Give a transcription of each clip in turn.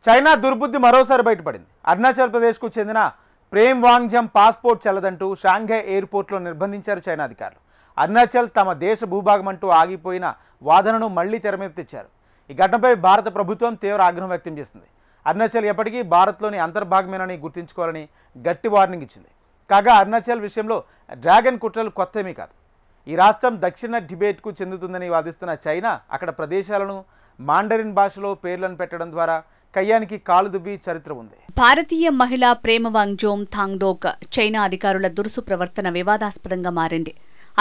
China దుర్బుద్ధి మరోసారి బయటపడింది. అరుణాచల్ ప్రదేశ్కు చెందిన ప్రేమ్ వాంగ్జమ్ పాస్పోర్ట్ చెల్లదంటూ షాంఘై ఎయిర్పోర్ట్లో నిర్బంధించారు చైనా అధికారులు. అరుణాచల్ తమ దేశ భూభాగం అంటూ ఆగిపోయిన వాదనను మళ్లీ తెర మీద తెచ్చారు. ఈ ఘటనపై భారత ప్రభుత్వం తీవ్ర ఆగ్రహం వ్యక్తం చేసింది. అరుణాచల్ ఎప్పటికీ భారత్లోని అంతర్భాగమేనని గుర్తుంచుకోవాలని గట్టి వార్నింగ్ ఇచ్చింది. కాగా అరుణాచల్ విషయంలో డ్రాగన్ కుట్రలు కొత్తమీ కాదు. ఈ రాష్ట్రం దక్షిణ టిబెట్కు చెందుతుందని వాదిస్తున్న చైనా అక్కడ ప్రదేశాలను మాండరిన్ భాషలో పేర్లను పెట్టడం ద్వారా కయ్యానికి కాలు దువ్వి చరిత్ర ఉంది. భారతీయ మహిళ ప్రేమ వాంగ్జోమ్ థాంగ్డోక్ చైనా అధికారుల దురుసు ప్రవర్తన వివాదాస్పదంగా మారింది.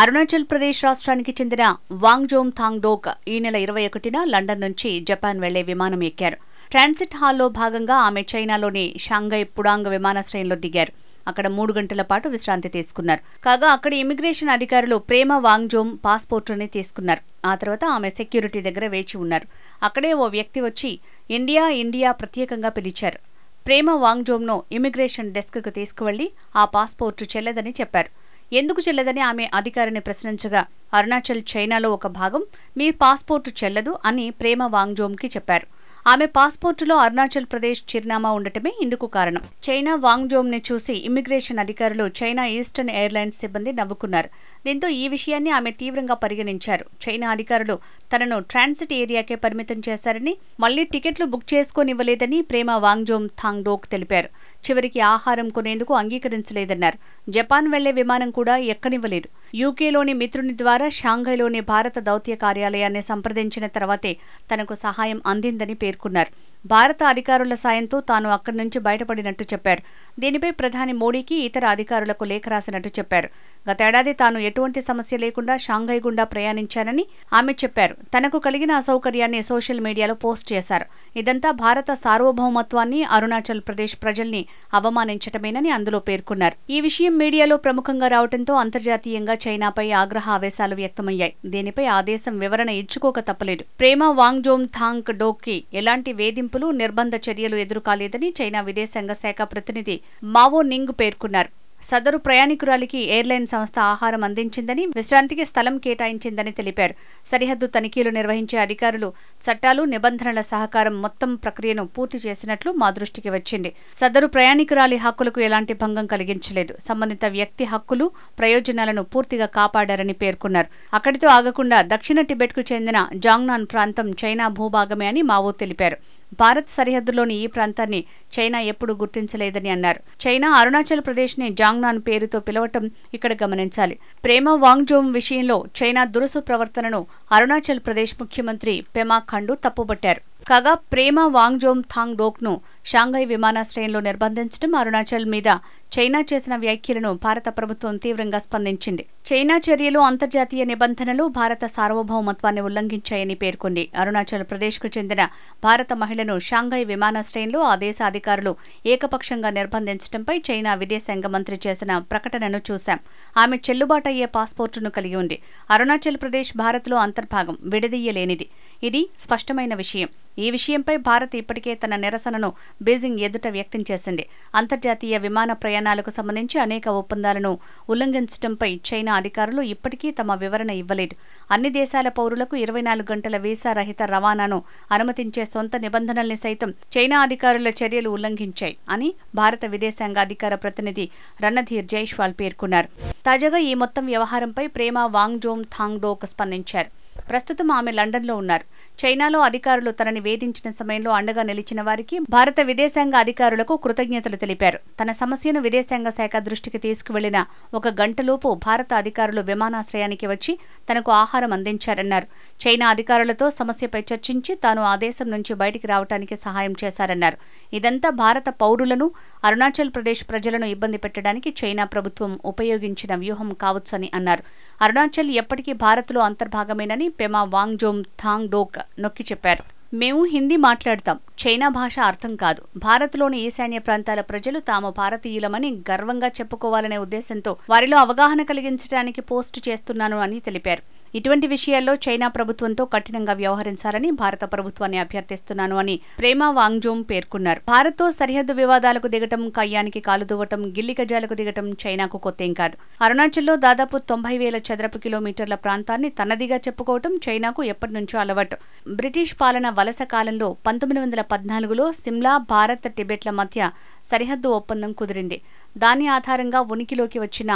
అరుణాచల్ ప్రదేశ్ రాష్ట్రానికి చెందిన వాంగ్జోమ్ థాంగ్డోక్ ఈ నెల 21న లండన్ నుంచి జపాన్ వెళ్లే విమానం ఎక్కారు. ట్రాన్సిట్ హాల్లో భాగంగా ఆమె చైనాలోని షాంఘై పుడాంగ్ విమానాశ్రయంలో దిగారు. అక్కడ 3 గంటల పాటు విశ్రాంతి తీసుకున్నారు. కాగా అక్కడి ఇమిగ్రేషన్ అధికారులు ప్రేమ వాంగ్జోమ్ పాస్పోర్టుని తీసుకున్నారు. ఆ తర్వాత ఆమె సెక్యూరిటీ దగ్గర వేచి ఉన్నారు. అక్కడే ఓ వ్యక్తి వచ్చి ఇండియా ప్రత్యేకంగా పిలిచారు. ప్రేమ వాంగ్జోమ్ను ఇమిగ్రేషన్ డెస్క్కు తీసుకువెళ్లి ఆ పాస్పోర్టు చెల్లదని చెప్పారు. ఎందుకు చెల్లదని ఆమె అధికారిని ప్రశ్నించగా అరుణాచల్ చైనాలో ఒక భాగం, మీ పాస్పోర్టు చెల్లదు అని ప్రేమ వాంగ్జోమ్కి చెప్పారు. ఆమె పాస్పోర్టులో అరుణాచల్ ప్రదేశ్ చిరునామా ఉండటమే ఇందుకు కారణం. చైనా వాంగ్జోమ్ని చూసి ఇమ్మిగ్రేషన్ అధికారులు చైనా ఈస్టర్న్ ఎయిర్లైన్స్ సిబ్బంది నవ్వుకున్నారు. దీంతో ఈ విషయాన్ని ఆమె తీవ్రంగా పరిగణించారు. చైనా అధికారులు తనను ట్రాన్సిట్ ఏరియాకే పరిమితం చేశారని, మళ్లీ టికెట్లు బుక్ చేసుకోనివ్వలేదని ప్రేమ వాంగ్జోమ్ థాంగ్డోక్ తెలిపారు. చివరికి ఆహారం కొనేందుకు అంగీకరించలేదన్నారు. జపాన్ వెళ్లే విమానం కూడా ఎక్కనివ్వలేదు. యూకేలోని మిత్రుని ద్వారా షాంఘైలోని భారత దౌత్య కార్యాలయాన్ని సంప్రదించిన తర్వాతే తనకు సహాయం అందిందని పేర్కొన్నారు. భారత అధికారుల సాయంతో తాను అక్కడి నుంచి బయటపడినట్టు చెప్పారు. దీనిపై ప్రధాని మోడీకి ఇతర అధికారులకు లేఖ రాసినట్టు చెప్పారు. గతేడాది తాను ఎటువంటి సమస్య లేకుండా షాంఘై గుండా ప్రయాణించానని ఆమె చెప్పారు. తనకు కలిగిన అసౌకర్యాన్ని సోషల్ మీడియాలో పోస్ట్ చేశారు. ఇదంతా భారత సార్వభౌమత్వాన్ని, అరుణాచల్ ప్రదేశ్ ప్రజల్ని అవమానించటమేనని అందులో పేర్కొన్నారు. ఈ విషయం మీడియాలో ప్రముఖంగా రావడంతో అంతర్జాతీయంగా చైనాపై ఆగ్రహ ఆవేశాలు వ్యక్తమయ్యాయి. దీనిపై ఆ దేశం వివరణ ఇచ్చుకోక తప్పలేదు. ప్రేమ వాంగ్జోమ్ థాంగ్డోక్కి ఎలాంటి వేధింపులు, నిర్బంధ చర్యలు ఎదురుకాలేదని చైనా విదేశాంగ శాఖ ప్రతినిధి మావో నింగ్ పేర్కొన్నారు. సదరు ప్రయాణికురాలికి ఎయిర్లైన్ సంస్థ ఆహారం అందించిందని, విశ్రాంతికి స్థలం కేటాయించిందని తెలిపారు. సరిహద్దు తనిఖీలు నిర్వహించే అధికారులు చట్టాలు, నిబంధనల సహకారం మొత్తం ప్రక్రియను పూర్తి చేసినట్లు మా దృష్టికి వచ్చింది. సదరు ప్రయాణికురాలి హక్కులకు ఎలాంటి భంగం కలిగించలేదు. సంబంధిత వ్యక్తి హక్కులు, ప్రయోజనాలను పూర్తిగా కాపాడారని పేర్కొన్నారు. అక్కడితో ఆగకుండా దక్షిణ టిబెట్కు చెందిన జాంగ్నాన్ ప్రాంతం చైనా భూభాగమే అని మావో తెలిపారు. భారత్ సరిహద్దులోని ఈ ప్రాంతాన్ని చైనా ఎప్పుడూ గుర్తించలేదని అన్నారు. చైనా అరుణాచల్ ప్రదేశ్ని జాంగ్నాన్ పేరుతో పిలవటం ఇక్కడ గమనించాలి. ప్రేమ వాంగ్జోమ్ విషయంలో చైనా దురుసు ప్రవర్తనను అరుణాచల్ ప్రదేశ్ ముఖ్యమంత్రి పెమా ఖండు తప్పుబట్టారు. కాగా ప్రేమ వాంగ్జోమ్ థాంగ్డోక్ను షాంఘై విమానాశ్రయంలో నిర్బంధించడం, అరుణాచల్ మీద చైనా చేసిన వ్యాఖ్యలను భారత ప్రభుత్వం తీవ్రంగా స్పందించింది. చైనా చర్యలు అంతర్జాతీయ నిబంధనలు, భారత సార్వభౌమత్వాన్ని ఉల్లంఘించాయని పేర్కొంది. అరుణాచల్ ప్రదేశ్కు చెందిన భారత మహిళను షాంఘై విమానాశ్రయంలో ఆ దేశ అధికారులు ఏకపక్షంగా నిర్బంధించడంపై చైనా విదేశాంగ మంత్రి చేసిన ప్రకటనను చూశాం. ఆమె చెల్లుబాటయ్యే పాస్పోర్టును కలిగి ఉంది. అరుణాచల్ ప్రదేశ్ భారత్లో అంతర్భాగం, విడదీయలేనిది. ఇది స్పష్టమైన విషయం. ఈ విషయంపై భారత్ ఇప్పటికే తన నిరసనను బీజింగ్ ఎదుట వ్యక్తం చేసింది. అంతర్జాతీయ విమాన ప్రయాణాలకు సంబంధించి అనేక ఒప్పందాలను ఉల్లంఘించడంపై చైనా అధికారులు ఇప్పటికీ తమ వివరణ ఇవ్వలేదు. అన్ని దేశాల పౌరులకు 24 గంటల వీసా రహిత రవాణాను అనుమతించే సొంత నిబంధనల్ని సైతం చైనా అధికారుల చర్యలు ఉల్లంఘించాయి అని భారత విదేశాంగ అధికార ప్రతినిధి రణధీర్ జైష్వాల్ పేర్కొన్నారు. తాజాగా ఈ మొత్తం వ్యవహారంపై ప్రేమ వాంగ్జోమ్ థాంగ్డోక్ స్పందించారు. ప్రస్తుతం ఆమె లండన్లో ఉన్నారు. చైనాలో అధికారులు తనని వేధించిన సమయంలో అండగా నిలిచిన వారికి భారత విదేశాంగ అధికారులకు కృతజ్ఞతలు తెలిపారు. తన సమస్యను విదేశాంగ శాఖ దృష్టికి తీసుకువెళ్లిన 1 గంటలోపు భారత అధికారులు విమానాశ్రయానికి వచ్చి తనకు ఆహారం అందించారన్నారు. చైనా అధికారులతో సమస్యపై చర్చించి తాను ఆ దేశం నుంచి బయటికి రావడానికి సహాయం చేశారన్నారు. ఇదంతా భారత పౌరులను, అరుణాచల్ ప్రదేశ్ ప్రజలను ఇబ్బంది పెట్టడానికి చైనా ప్రభుత్వం ఉపయోగించిన వ్యూహం కావచ్చని అన్నారు. అరుణాచల్ ఎప్పటికీ భారత్లో అంతర్భాగమేనని పెమా వాంగ్జోమ్ థాంగ్డోక్ నొక్కి చెప్పారు. మేము హిందీ మాట్లాడతాం, చైనా భాష అర్థం కాదు. భారత్లోని ఈశాన్య ప్రాంతాల ప్రజలు తాము భారతీయులమని గర్వంగా చెప్పుకోవాలనే ఉద్దేశంతో వారిలో అవగాహన కలిగించడానికి పోస్టు చేస్తున్నాను అని తెలిపారు. ఇటువంటి విషయాల్లో చైనా ప్రభుత్వంతో కఠినంగా వ్యవహరించాలని భారత ప్రభుత్వాన్ని అభ్యర్థిస్తున్నాను అని ప్రేమ వాంగ్జోమ్ పేర్కొన్నారు. భారత్తో సరిహద్దు వివాదాలకు దిగటం, కయ్యానికి కాలు దువ్వటం, గిల్లికజాలకు దిగటం చైనాకు కొత్తేం కాదు. అరుణాచల్లో దాదాపు 90,000 చదరపు కిలోమీటర్ల ప్రాంతాన్ని తనదిగా చెప్పుకోవటం చైనాకు ఎప్పటినుంచో అలవాటు. బ్రిటిష్ పాలన వలస కాలంలో 1914లో సిమ్లా, భారత్, టిబెట్ల మధ్య సరిహద్దు ఒప్పందం కుదిరింది. దాని ఆధారంగా ఉనికిలోకి వచ్చిన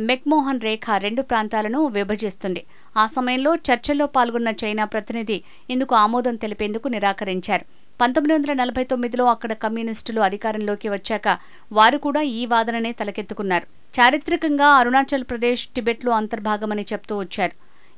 మెక్మోహన్ రేఖ 2 ప్రాంతాలను విభజిస్తుంది. ఆ సమయంలో చర్చల్లో పాల్గొన్న చైనా ప్రతినిధి ఇందుకు ఆమోదం తెలిపేందుకు నిరాకరించారు. 1949లో అక్కడ కమ్యూనిస్టులు అధికారంలోకి వచ్చాక వారు కూడా ఈ వాదననే తలకెత్తుకున్నారు. చారిత్రకంగా అరుణాచల్ ప్రదేశ్ టిబెట్లో అంతర్భాగమని చెప్తూ వచ్చారు.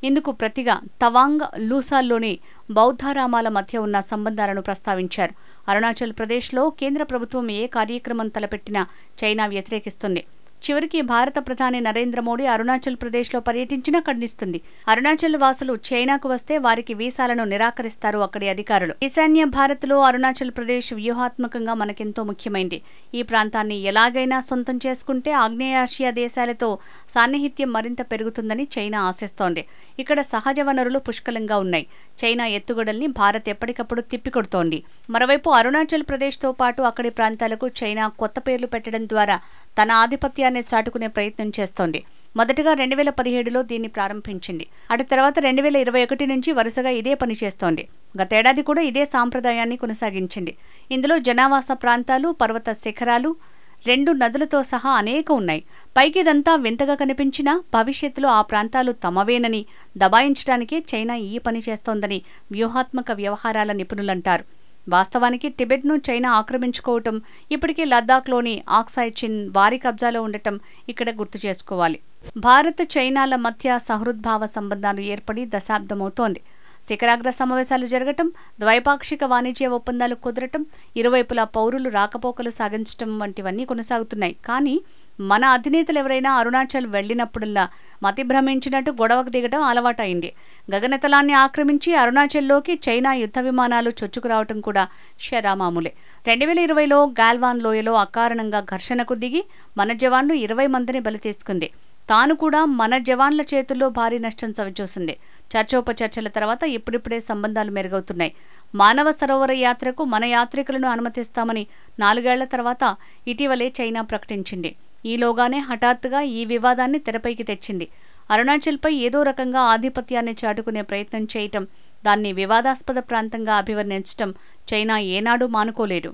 ఇందుకు ప్రతిగా తవాంగ్, లూసాల్లోని బౌద్ధారామాల మధ్య ఉన్న సంబంధాలను ప్రస్తావించారు. అరుణాచల్ ప్రదేశ్లో కేంద్ర ప్రభుత్వం ఏ కార్యక్రమం తలపెట్టినా చైనా వ్యతిరేకిస్తుంది. చివరికి భారత ప్రధాని నరేంద్ర మోడీ అరుణాచల్ ప్రదేశ్లో పర్యటించినా ఖండిస్తుంది. అరుణాచల్ వాసులు చైనాకు వస్తే వారికి వీసాలను నిరాకరిస్తారు అక్కడి అధికారులు. ఈశాన్య భారత్లో అరుణాచల్ ప్రదేశ్ వ్యూహాత్మకంగా మనకెంతో ముఖ్యమైంది. ఈ ప్రాంతాన్ని ఎలాగైనా సొంతం చేసుకుంటే ఆగ్నేయాసియా దేశాలతో సాన్నిహిత్యం మరింత పెరుగుతుందని చైనా ఆశిస్తోంది. ఇక్కడ సహజ వనరులు పుష్కలంగా ఉన్నాయి. చైనా ఎత్తుగడల్ని భారత్ ఎప్పటికప్పుడు తిప్పికొడుతోంది. మరోవైపు అరుణాచల్ ప్రదేశ్తో పాటు అక్కడి ప్రాంతాలకు చైనా కొత్త పేర్లు పెట్టడం ద్వారా తన ఆధిపత్యాన్ని చాటుకునే ప్రయత్నం చేస్తోంది. మొదటగా 2017లో దీన్ని ప్రారంభించింది. అటు తర్వాత 2021 నుంచి వరుసగా ఇదే పని చేస్తోంది. గతేడాది కూడా ఇదే సాంప్రదాయాన్ని కొనసాగించింది. ఇందులో జనావాస ప్రాంతాలు, పర్వత శిఖరాలు, 2 నదులతో సహా అనేక ఉన్నాయి. పైకి ఇదంతా వింతగా కనిపించినా భవిష్యత్తులో ఆ ప్రాంతాలు తమవేనని దబాయించడానికే చైనా ఈ పని చేస్తోందని వ్యూహాత్మక వ్యవహారాల నిపుణులంటారు. వాస్తవానికి టిబెట్ను చైనా ఆక్రమించుకోవటం, ఇప్పటికీ లద్దాఖ్లోని ఆక్సాయ్ చిన్ వారి కబ్జాలో ఉండటం ఇక్కడ గుర్తు చేసుకోవాలి. భారత్, చైనాల మధ్య సహృద్భావ సంబంధాలు ఏర్పడి దశాబ్దమవుతోంది. శిఖరాగ్ర సమావేశాలు జరగటం, ద్వైపాక్షిక వాణిజ్య ఒప్పందాలు కుదరటం, ఇరువైపులా పౌరులు రాకపోకలు సాగించటం వంటివన్నీ కొనసాగుతున్నాయి. కానీ మన అధినేతలు ఎవరైనా అరుణాచల్ వెళ్లినప్పుడల్లా మతిభ్రమించినట్టు గొడవకు దిగటం అలవాటైంది. గగనతలాన్ని ఆక్రమించి అరుణాచల్లోకి చైనా యుద్ధ విమానాలు చొచ్చుకురావటం కూడా షరామామూలే. 2020లో గాల్వాన్ లోయలో అకారణంగా ఘర్షణకు దిగి మన జవాన్లు 20 మందిని బలి తీసుకుంది. తాను కూడా మన జవాన్ల చేతుల్లో భారీ నష్టం చవిచూసింది. చర్చోపచర్చల తర్వాత ఇప్పుడిప్పుడే సంబంధాలు మెరుగవుతున్నాయి. మానవ సరోవర యాత్రకు మన యాత్రికులను అనుమతిస్తామని 4 ఏళ్ల తర్వాత ఇటీవలే చైనా ప్రకటించింది. ఈలోగానే హఠాత్తుగా ఈ వివాదాన్ని తెరపైకి తెచ్చింది. అరుణాచల్పై ఏదో రకంగా ఆధిపత్యాన్ని చాటుకునే ప్రయత్నం చేయటం, దాన్ని వివాదాస్పద ప్రాంతంగా అభివర్ణించటం చైనా ఏనాడూ మానుకోలేదు.